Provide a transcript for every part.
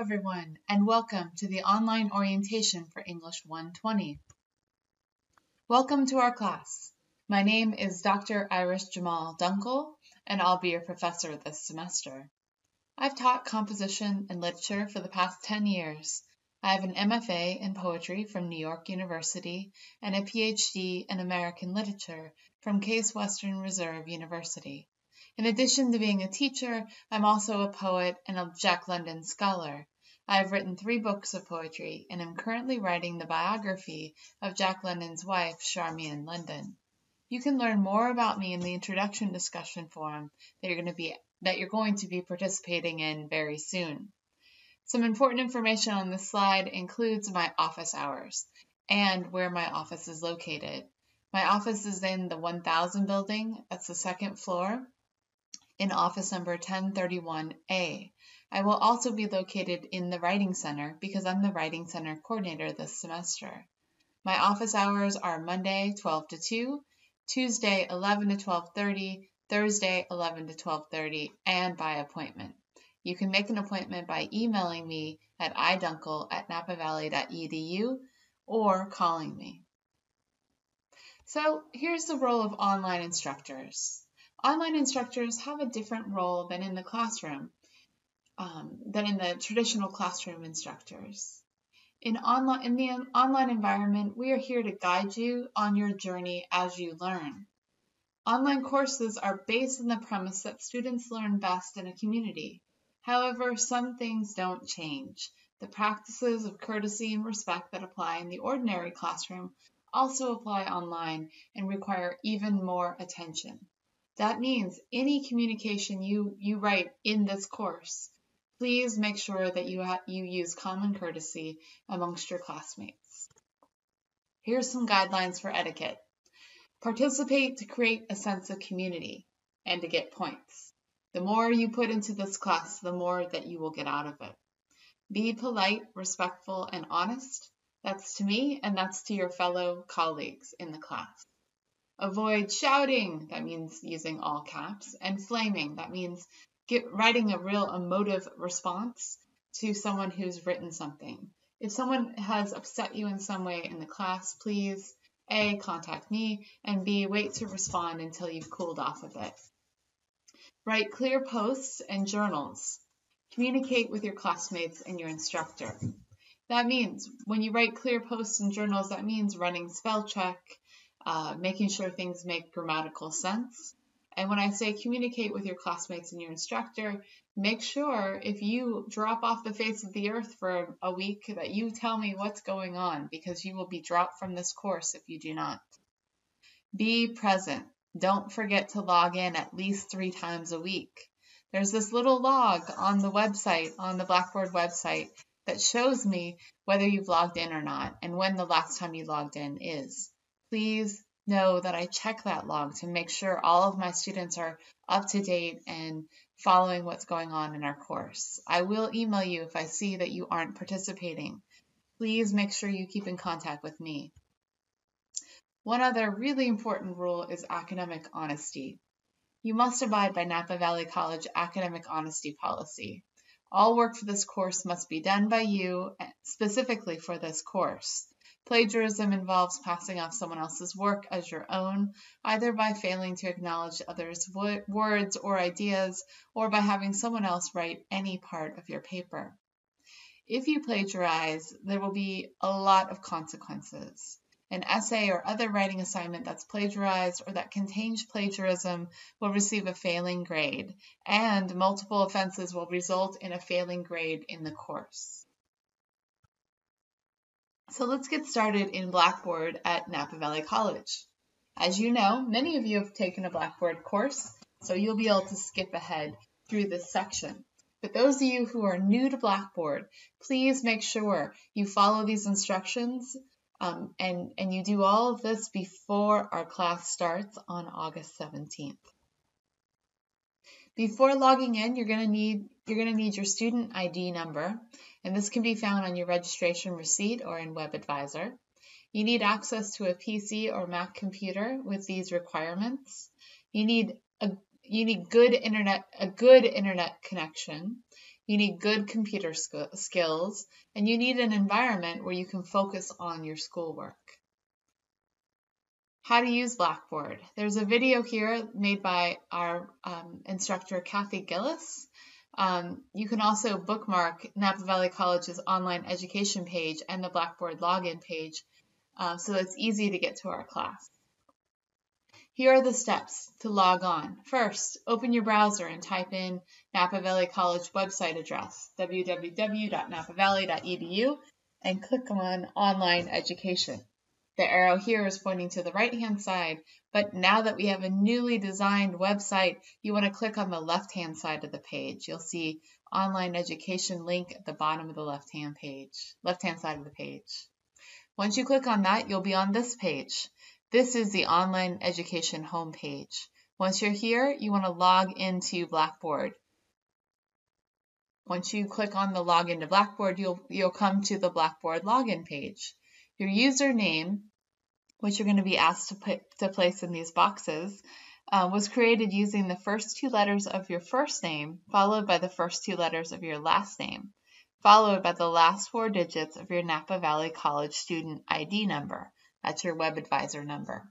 everyone, and welcome to the online orientation for English 120. Welcome to our class. My name is Dr. Iris Jamal Dunkel, and I'll be your professor this semester. I've taught composition and literature for the past 10 years. I have an MFA in poetry from New York University and a PhD in American literature from Case Western Reserve University. In addition to being a teacher, I'm also a poet and a Jack London scholar. I have written 3 books of poetry and am currently writing the biography of Jack London's wife, Charmian London. You can learn more about me in the introduction discussion forum that you're going to be participating in very soon. Some important information on this slide includes my office hours and where my office is located. My office is in the 1000 building, that's the 2nd floor, in office number 1031A. I will also be located in the Writing Center because I'm the Writing Center coordinator this semester. My office hours are Monday 12 to 2, Tuesday 11 to 12:30, Thursday 11 to 12:30, and by appointment. You can make an appointment by emailing me at idunkel@napavalley.edu or calling me. So here's the role of online instructors. Online instructors have a different role than in the classroom, than in the traditional classroom instructors. In the online environment, we are here to guide you on your journey as you learn. Online courses are based on the premise that students learn best in a community. However, some things don't change. The practices of courtesy and respect that apply in the ordinary classroom also apply online and require even more attention. That means any communication you write in this course, please make sure that you use common courtesy amongst your classmates. Here's some guidelines for etiquette. Participate to create a sense of community and to get points. The more you put into this class, the more that you will get out of it. Be polite, respectful, and honest. That's to me, and that's to your fellow colleagues in the class. Avoid shouting, that means using all caps, and flaming, that means writing a real emotive response to someone who's written something. If someone has upset you in some way in the class, please A, contact me, and B, wait to respond until you've cooled off a bit. Write clear posts and journals. Communicate with your classmates and your instructor. That means when you write clear posts and journals, that means running spell check, making sure things make grammatical sense. And when I say communicate with your classmates and your instructor, make sure if you drop off the face of the earth for a week that you tell me what's going on, because you will be dropped from this course if you do not. Be present. Don't forget to log in at least 3 times a week. There's this little log on the website, on the Blackboard website, that shows me whether you've logged in or not and when the last time you logged in is. Please know that I check that log to make sure all of my students are up to date and following what's going on in our course. I will email you if I see that you aren't participating. Please make sure you keep in contact with me. One other really important rule is academic honesty. You must abide by Napa Valley College academic honesty policy. All work for this course must be done by you specifically for this course. Plagiarism involves passing off someone else's work as your own, either by failing to acknowledge others' words or ideas, or by having someone else write any part of your paper. If you plagiarize, there will be a lot of consequences. An essay or other writing assignment that's plagiarized or that contains plagiarism will receive a failing grade, and multiple offenses will result in a failing grade in the course. So let's get started in Blackboard at Napa Valley College. As you know, many of you have taken a Blackboard course, so you'll be able to skip ahead through this section. But those of you who are new to Blackboard, please make sure you follow these instructions and you do all of this before our class starts on August 17th. Before logging in, you're going to need your student ID number, and this can be found on your registration receipt or in WebAdvisor. You need access to a PC or Mac computer with these requirements. You need a good internet connection. You need good computer skills, and you need an environment where you can focus on your schoolwork. How to use Blackboard. There's a video here made by our instructor, Kathy Gillis. You can also bookmark Napa Valley College's online education page and the Blackboard login page, so it's easy to get to our class. Here are the steps to log on. First, open your browser and type in Napa Valley College website address, www.napavalley.edu, and click on Online Education. The arrow here is pointing to the right-hand side, but now that we have a newly designed website, you want to click on the left-hand side of the page. You'll see Online Education link at the bottom of the left-hand side of the page. Once you click on that, you'll be on this page. This is the Online Education homepage. Once you're here, you want to log into Blackboard. Once you click on the login to Blackboard, you'll come to the Blackboard login page. Your username, which you're going to be asked to place in these boxes, was created using the first 2 letters of your first name, followed by the first 2 letters of your last name, followed by the last 4 digits of your Napa Valley College student ID number. That's your web advisor number.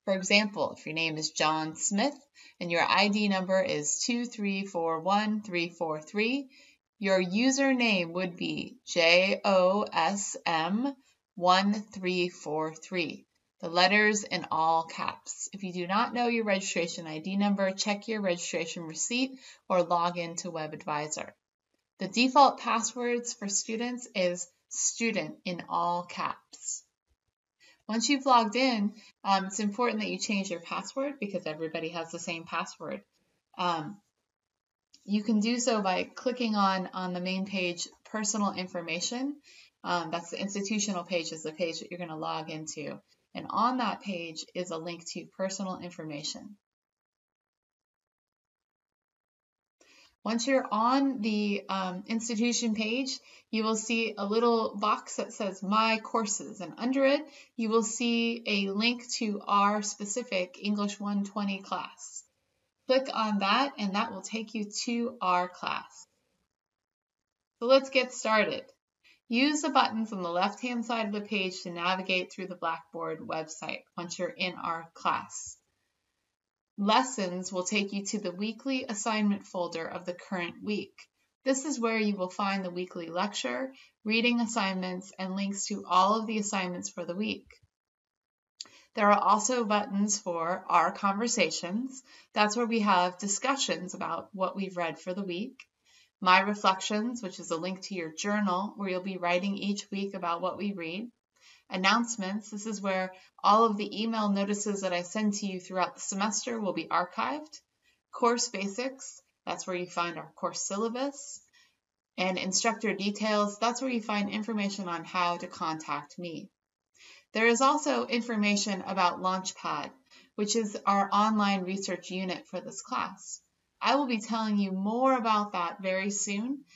For example, if your name is John Smith and your ID number is 2341343, your username would be JOSM1343. The letters in all caps. If you do not know your registration ID number, check your registration receipt or log into Web Advisor. The default passwords for students is student in all caps. Once you've logged in, it's important that you change your password because everybody has the same password. You can do so by clicking on the main page, Personal Information. That's the institutional page, is the page that you're going to log into. And on that page is a link to Personal Information. Once you're on the institution page, you will see a little box that says My Courses, and under it, you will see a link to our specific English 120 class. Click on that, and that will take you to our class. So let's get started. Use the buttons on the left-hand side of the page to navigate through the Blackboard website once you're in our class. Lessons will take you to the weekly assignment folder of the current week. This is where you will find the weekly lecture, reading assignments, and links to all of the assignments for the week. There are also buttons for Our Conversations. That's where we have discussions about what we've read for the week. My Reflections, which is a link to your journal where you'll be writing each week about what we read. Announcements, this is where all of the email notices that I send to you throughout the semester will be archived. Course Basics, that's where you find our course syllabus. And Instructor Details, that's where you find information on how to contact me. There is also information about Launchpad, which is our online research unit for this class. I will be telling you more about that very soon,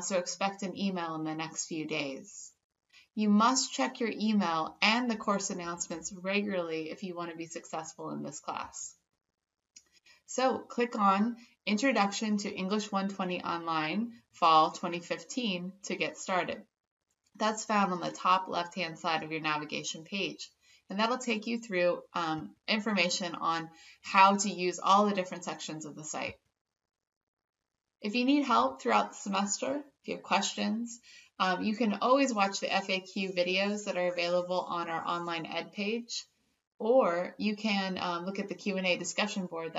so expect an email in the next few days. You must check your email and the course announcements regularly if you want to be successful in this class. So click on Introduction to English 120 Online, Fall 2015 to get started. That's found on the top left-hand side of your navigation page. And that'll take you through information on how to use all the different sections of the site. If you need help throughout the semester, if you have questions, you can always watch the FAQ videos that are available on our online ed page, or you can look at the Q&A discussion board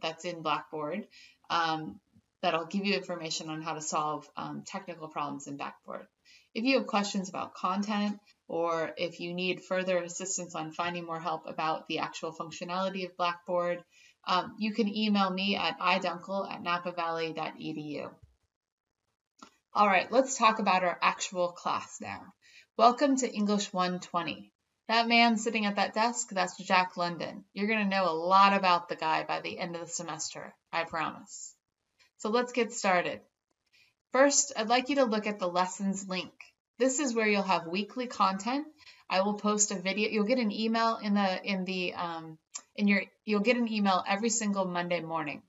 that's in Blackboard. That'll give you information on how to solve technical problems in Blackboard. If you have questions about content, or if you need further assistance on finding more help about the actual functionality of Blackboard, you can email me at idunkel@napavalley.edu. All right, let's talk about our actual class now. Welcome to English 120. That man sitting at that desk, that's Jack London. You're going to know a lot about the guy by the end of the semester, I promise. So let's get started. First, I'd like you to look at the lessons link. This is where you'll have weekly content. I will post a video. You'll get an email you'll get an email every single Monday morning.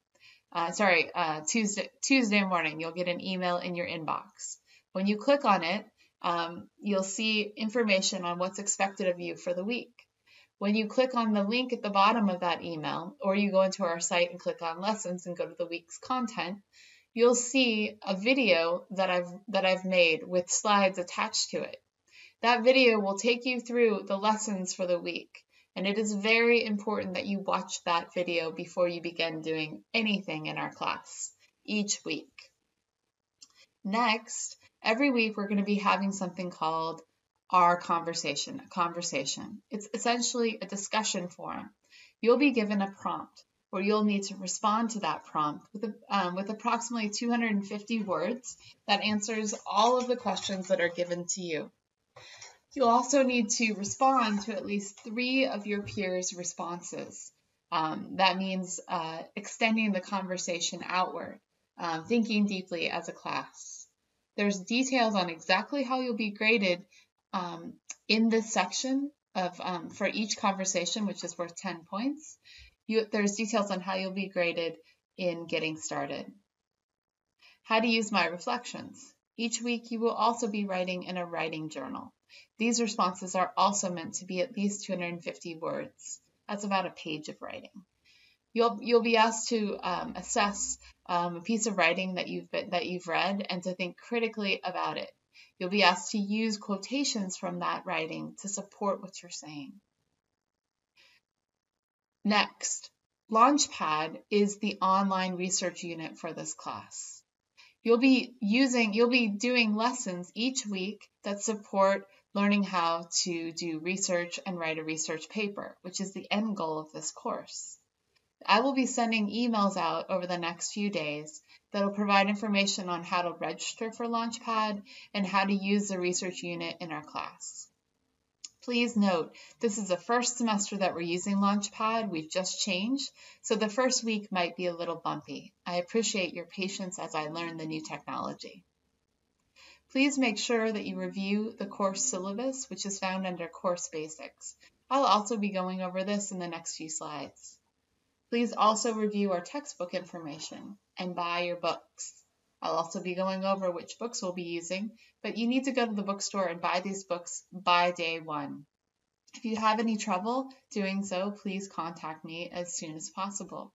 Tuesday morning, you'll get an email in your inbox. When you click on it, you'll see information on what's expected of you for the week. When you click on the link at the bottom of that email, or you go into our site and click on lessons and go to the week's content, you'll see a video that I've made with slides attached to it. That video will take you through the lessons for the week, and it is very important that you watch that video before you begin doing anything in our class each week. Next, every week we're going to be having something called our conversation. It's essentially a discussion forum. You'll be given a prompt where you'll need to respond to that prompt with approximately 250 words that answers all of the questions that are given to you. You'll also need to respond to at least 3 of your peers' responses. That means extending the conversation outward, thinking deeply as a class. There's details on exactly how you'll be graded in this section for each conversation, which is worth 10 points. There's details on how you'll be graded in getting started. How to use my reflections. Each week you will also be writing in a writing journal. These responses are also meant to be at least 250 words. That's about a page of writing. You'll be asked to assess a piece of writing that you've read and to think critically about it. You'll be asked to use quotations from that writing to support what you're saying. Next, Launchpad is the online research unit for this class. You'll be doing lessons each week that support learning how to do research and write a research paper, which is the end goal of this course. I will be sending emails out over the next few days that will provide information on how to register for Launchpad and how to use the research unit in our class. Please note, this is the first semester that we're using Launchpad. We've just changed, so the first week might be a little bumpy. I appreciate your patience as I learn the new technology. Please make sure that you review the course syllabus, which is found under Course Basics. I'll also be going over this in the next few slides. Please also review our textbook information and buy your books. I'll also be going over which books we'll be using, but you need to go to the bookstore and buy these books by day 1. If you have any trouble doing so, please contact me as soon as possible.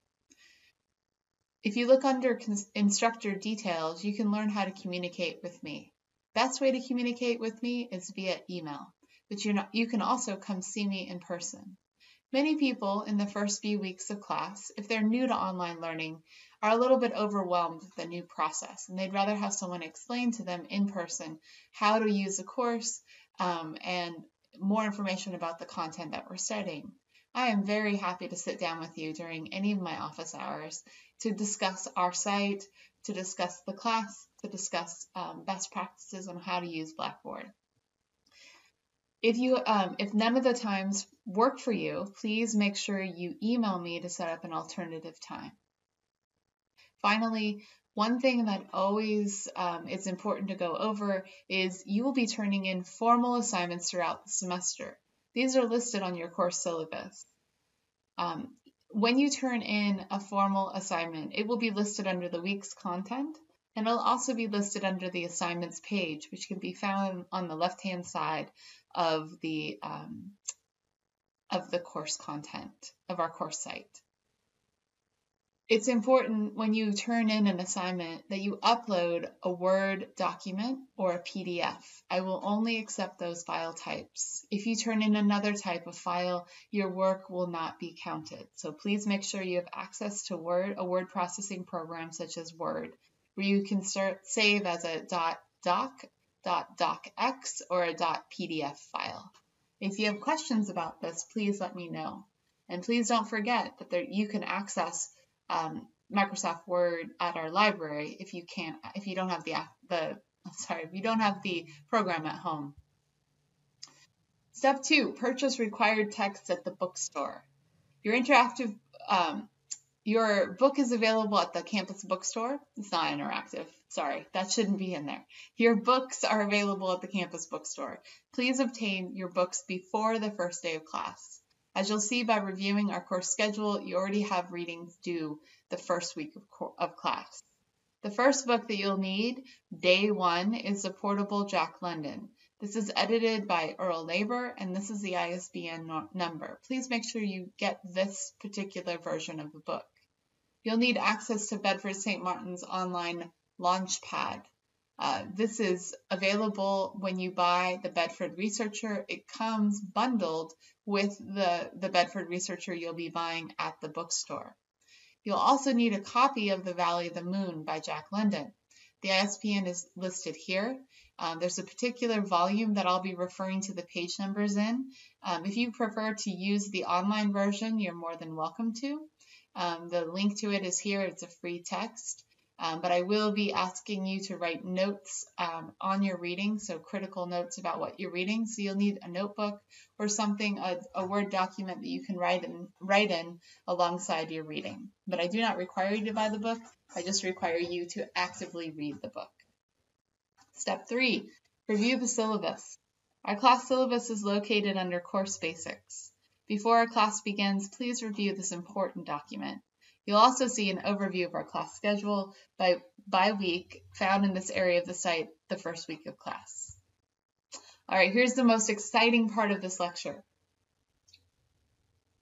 If you look under instructor details, you can learn how to communicate with me. Best way to communicate with me is via email, but you can also come see me in person. Many people in the first few weeks of class, if they're new to online learning, are a little bit overwhelmed with the new process, and they'd rather have someone explain to them in person how to use the course and more information about the content that we're studying. I am very happy to sit down with you during any of my office hours to discuss our site, to discuss the class, to discuss best practices on how to use Blackboard. If none of the times work for you, please make sure you email me to set up an alternative time. Finally, one thing that always is important to go over is you will be turning in formal assignments throughout the semester. These are listed on your course syllabus. When you turn in a formal assignment, it will be listed under the week's content, and it'll also be listed under the assignments page, which can be found on the left-hand side of the course content of our course site. It's important when you turn in an assignment that you upload a Word document or a PDF. I will only accept those file types. If you turn in another type of file, your work will not be counted. So please make sure you have access to a word processing program such as Word, where you can save as a .doc, .docx, or a .pdf file. If you have questions about this, please let me know. And please don't forget that you can access Microsoft Word at our library if you don't have the program at home. Step 2, purchase required text at the bookstore. Your book is available at the campus bookstore. It's not interactive. Sorry, that shouldn't be in there. Your books are available at the campus bookstore. Please obtain your books before the first day of class. As you'll see by reviewing our course schedule, you already have readings due the first week of class. The first book that you'll need, day 1, is The Portable Jack London. This is edited by Earl Labor, and this is the ISBN number. Please make sure you get this particular version of the book. You'll need access to Bedford St. Martin's online Launchpad. This is available when you buy the Bedford Researcher. It comes bundled with the Bedford Researcher you'll be buying at the bookstore. You'll also need a copy of The Valley of the Moon by Jack London. The ISBN is listed here. There's a particular volume that I'll be referring to the page numbers in. If you prefer to use the online version, you're more than welcome to. The link to it is here. It's a free text. But I will be asking you to write notes on your reading, so critical notes about what you're reading. So you'll need a notebook or something, a Word document that you can write in alongside your reading. But I do not require you to buy the book. I just require you to actively read the book. Step 3, review the syllabus. Our class syllabus is located under Course Basics. Before our class begins, please review this important document. You'll also see an overview of our class schedule by week found in this area of the site the first week of class. All right, here's the most exciting part of this lecture.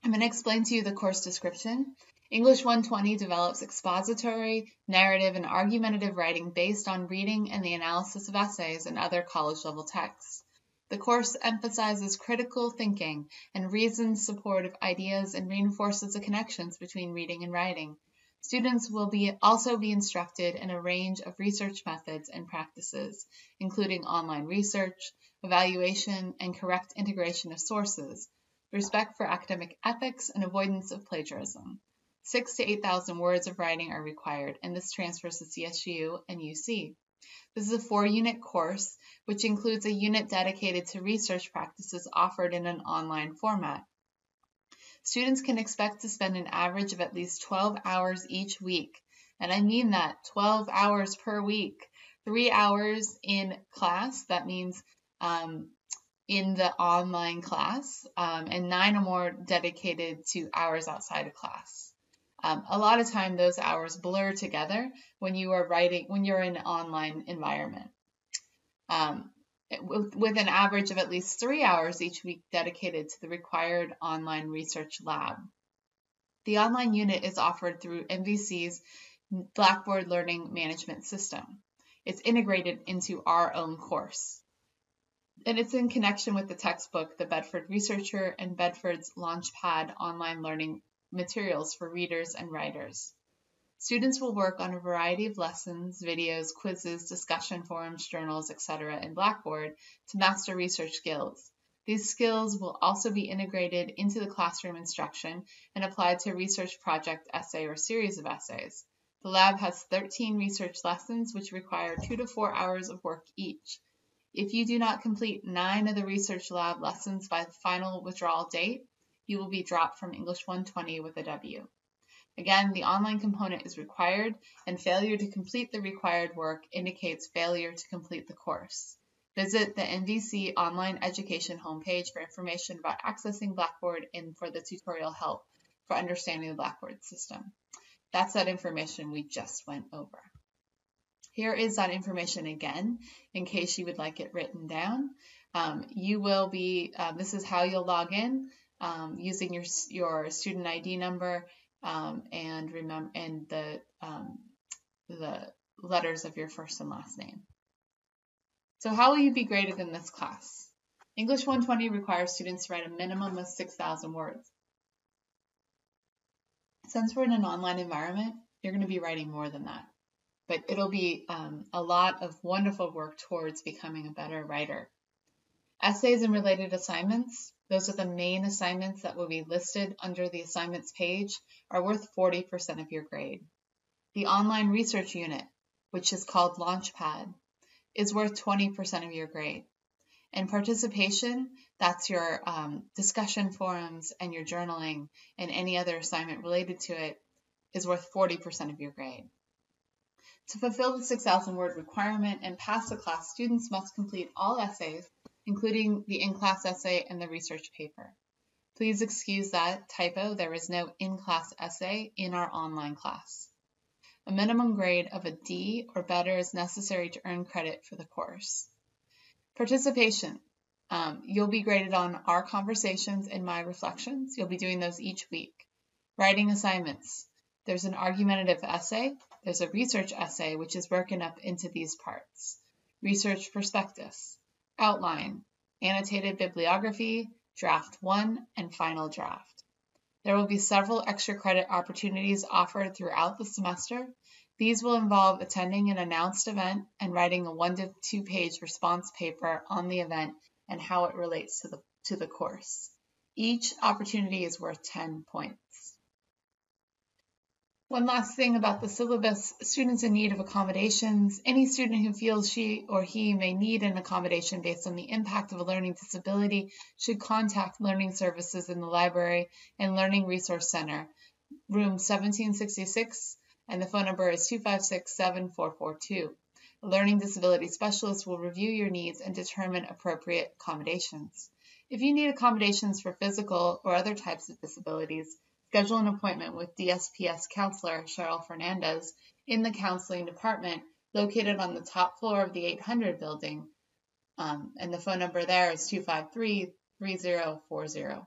I'm going to explain to you the course description. English 120 develops expository, narrative, and argumentative writing based on reading and the analysis of essays and other college-level texts. The course emphasizes critical thinking and reasoned support of ideas and reinforces the connections between reading and writing. Students will also be instructed in a range of research methods and practices, including online research, evaluation, and correct integration of sources, respect for academic ethics, and avoidance of plagiarism. 6,000 to 8,000 words of writing are required, and this transfers to CSU and UC. This is a 4-unit course, which includes a unit dedicated to research practices offered in an online format. Students can expect to spend an average of at least 12 hours each week, and I mean that, 12 hours per week. 3 hours in class, that means in the online class, and 9 or more dedicated to hours outside of class. A lot of time those hours blur together when you're in an online environment. With an average of at least 3 hours each week dedicated to the required online research lab. The online unit is offered through MVC's Blackboard Learning Management System. It's integrated into our own course. And it's in connection with the textbook, The Bedford Researcher, and Bedford's Launchpad online learning materials for readers and writers. Students will work on a variety of lessons, videos, quizzes, discussion forums, journals, etc. in Blackboard to master research skills. These skills will also be integrated into the classroom instruction and applied to a research project, essay, or series of essays. The lab has 13 research lessons, which require 2 to 4 hours of work each. If you do not complete 9 of the research lab lessons by the final withdrawal date, you will be dropped from English 120 with a W. Again, the online component is required, and failure to complete the required work indicates failure to complete the course. Visit the NVC online education homepage for information about accessing Blackboard and for the tutorial help for understanding the Blackboard system. That's that information we just went over. Here is that information again, in case you would like it written down. This is how you'll log in. Using your student ID number and the letters of your first and last name. So how will you be graded in this class? English 120 requires students to write a minimum of 6,000 words. Since we're in an online environment, you're going to be writing more than that. But it'll be a lot of wonderful work towards becoming a better writer. Essays and related assignments, those are the main assignments that will be listed under the assignments page, are worth 40% of your grade. The online research unit, which is called Launchpad, is worth 20% of your grade. And participation, that's your discussion forums and your journaling and any other assignment related to it, is worth 40% of your grade. To fulfill the 6,000 word requirement and pass the class, students must complete all essays, including the in-class essay and the research paper. Please excuse that typo. There is no in-class essay in our online class. A minimum grade of a D or better is necessary to earn credit for the course. Participation. You'll be graded on our conversations and my reflections. You'll be doing those each week. Writing assignments. There's an argumentative essay. There's a research essay, which is broken up into these parts. Research prospectus, outline, annotated bibliography, draft 1, and final draft. There will be several extra credit opportunities offered throughout the semester. These will involve attending an announced event and writing a 1 to 2 page response paper on the event and how it relates to the course. Each opportunity is worth 10 points. One last thing about the syllabus, students in need of accommodations. Any student who feels she or he may need an accommodation based on the impact of a learning disability should contact Learning Services in the library and Learning Resource Center, room 1766, and the phone number is 256-7442. A learning disability specialist will review your needs and determine appropriate accommodations. If you need accommodations for physical or other types of disabilities, schedule an appointment with DSPS counselor Cheryl Fernandez in the counseling department located on the top floor of the 800 building, and the phone number there is 253-3040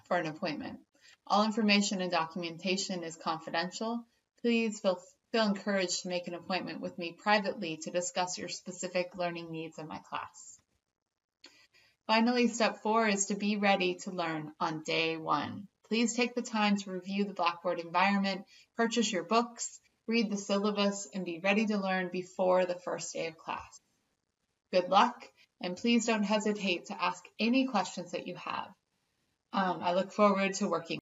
for an appointment. All information and documentation is confidential. Please feel encouraged to make an appointment with me privately to discuss your specific learning needs in my class. Finally, step 4 is to be ready to learn on day 1. Please take the time to review the Blackboard environment, purchase your books, read the syllabus, and be ready to learn before the first day of class. Good luck, and please don't hesitate to ask any questions that you have. I look forward to working